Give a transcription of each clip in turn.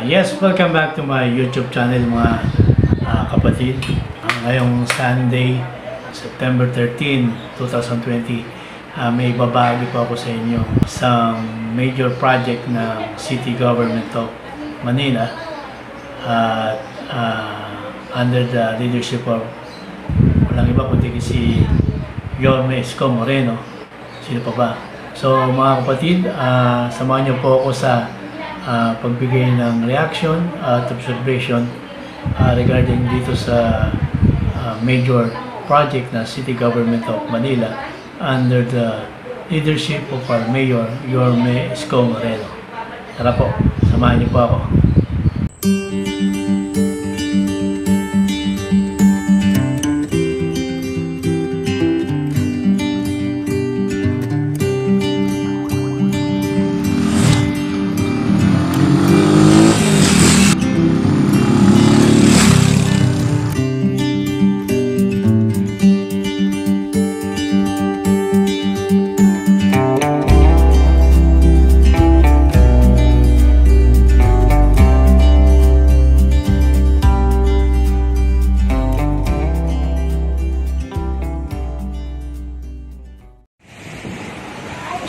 Yes, welcome back to my YouTube channel mga kapatid. Ngayong Sunday, September 13, 2020, may babagi po ako sa inyo isang major project ng City Government of Manila under the leadership of walang iba kundi si Yorme Isko Moreno. Sino pa ba? So mga kapatid, samahan niyo po ako sa pagbigay ng reaction at observation regarding dito sa major project na City Government of Manila under the leadership of our Mayor Yorme Isko Moreno. Tara po, samahan niyo po ako.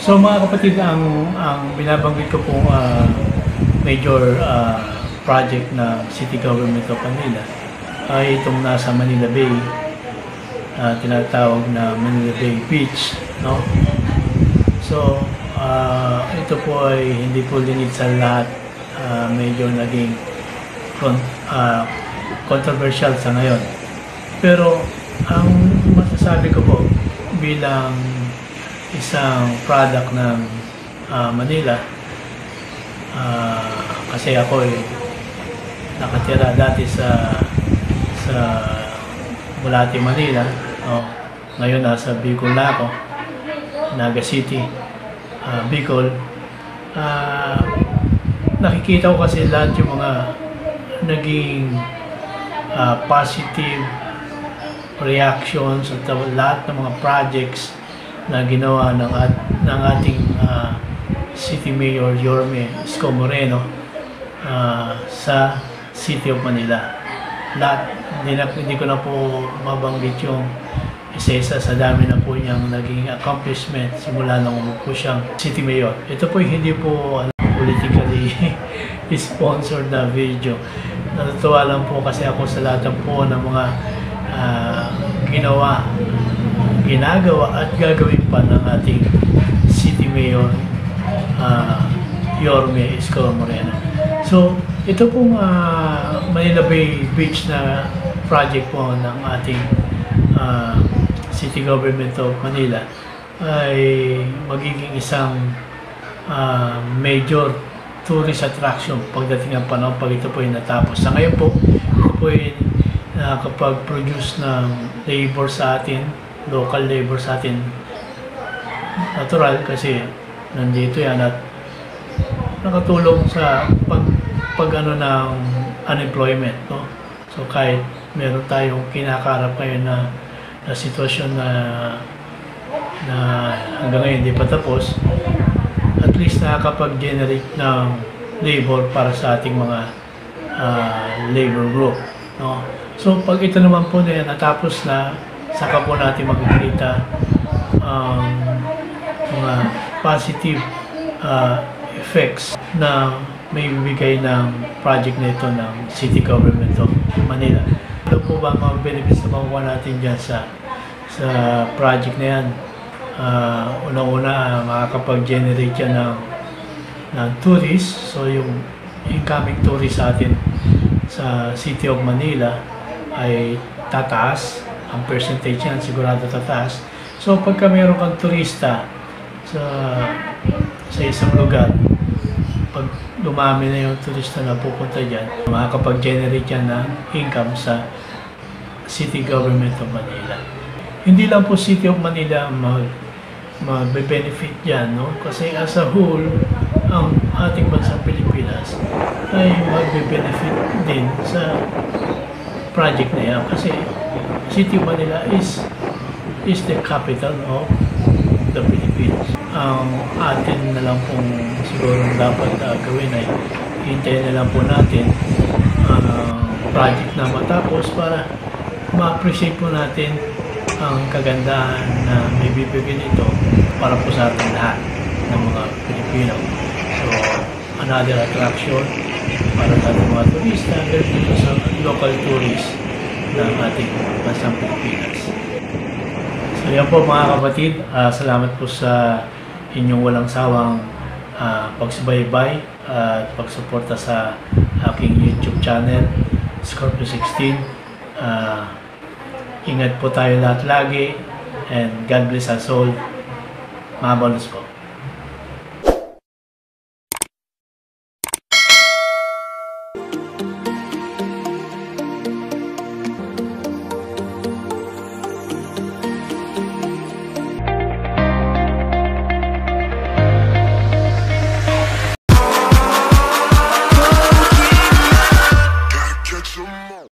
So mga kapatid, ang binabanggit ko po major project na City Government of Manila ay itong nasa Manila Bay, tinatawag na Manila Bay Beach, no? So ito po ay hindi po lingid sa lahat, medyo naging controversial sa ngayon. Pero ang masasabi ko po bilang isang product ng Manila, kasi ako ay nakatira dati sa Bulati, Manila. Ngayon nasa Bicol na ako, Naga City, Bicol. Nakikita ko kasi lahat yung mga naging positive reactions at lahat ng mga projects na ginawa ng ating City Mayor Yorme Isko Moreno sa City of Manila. Lahat, hindi ko na po mabanggit yung isa-isa sa dami na po niyang naging accomplishment simula nung umupo siyang City Mayor. Ito po hindi po politically sponsored na video. Natutuwa lang po kasi ako sa lahat po ng mga ginagawa at gagawin pa ng ating City Mayor Yorme Isko Moreno. So ito pong Manila Bay Beach na project po ng ating City Government of Manila ay magiging isang major tourist attraction pagdating ng panahon pag ito po ay natapos. Sa ngayon po, ito po ay nakapag-produce ng labor sa atin, local labor sa atin, natural kasi nandito yan at nakatulong sa pag-ano ng unemployment, no? So kahit meron tayong kinakarap ngayon na sitwasyon na hanggang ngayon hindi pa tapos, at least nakakapag-generate ng labor para sa ating mga labor group, no? So pag ito naman po na yan natapos na, saka po natin makikita mga positive effects na may bibigay ng project na ito ng City Government of Manila. Ano po ba mga benefits na makukuha natin dyan sa project na yan? Unang-una, makakapag-generate yan ng tourists. So yung incoming tourists sa atin sa City of Manila ay tataas. Ang percentage yan sigurado tataas. So pagka mayroon kang turista sa isang lugar, pag dumami na yung turista na pupunta dyan, makakapag-generate yan ng income sa City Government of Manila. Hindi lang po City of Manila mag-benefit dyan, no? Kasi as a whole, ang ating bansang Pilipinas ay mag-benefit din sa project na yan. Kasi City of Manila is the capital of the Philippines. Ang atin na lang pong siguro dapat gawin ay hintayin na lang po natin project na matapos para ma-appreciate po natin ang kagandahan na may bibigyan ito para po sa ating lahat ng mga Pilipino. So, another attraction para sa ating mga turista, pero sa local tourists ng ating bansang Pilipinas. So, yan po mga kapatid, salamat po sa inyong walang sawang pagsubaybay at pagsuporta sa aking YouTube channel, Scorpio 16. Ingat po tayo lahat lagi, and God bless us all. Mabalos po.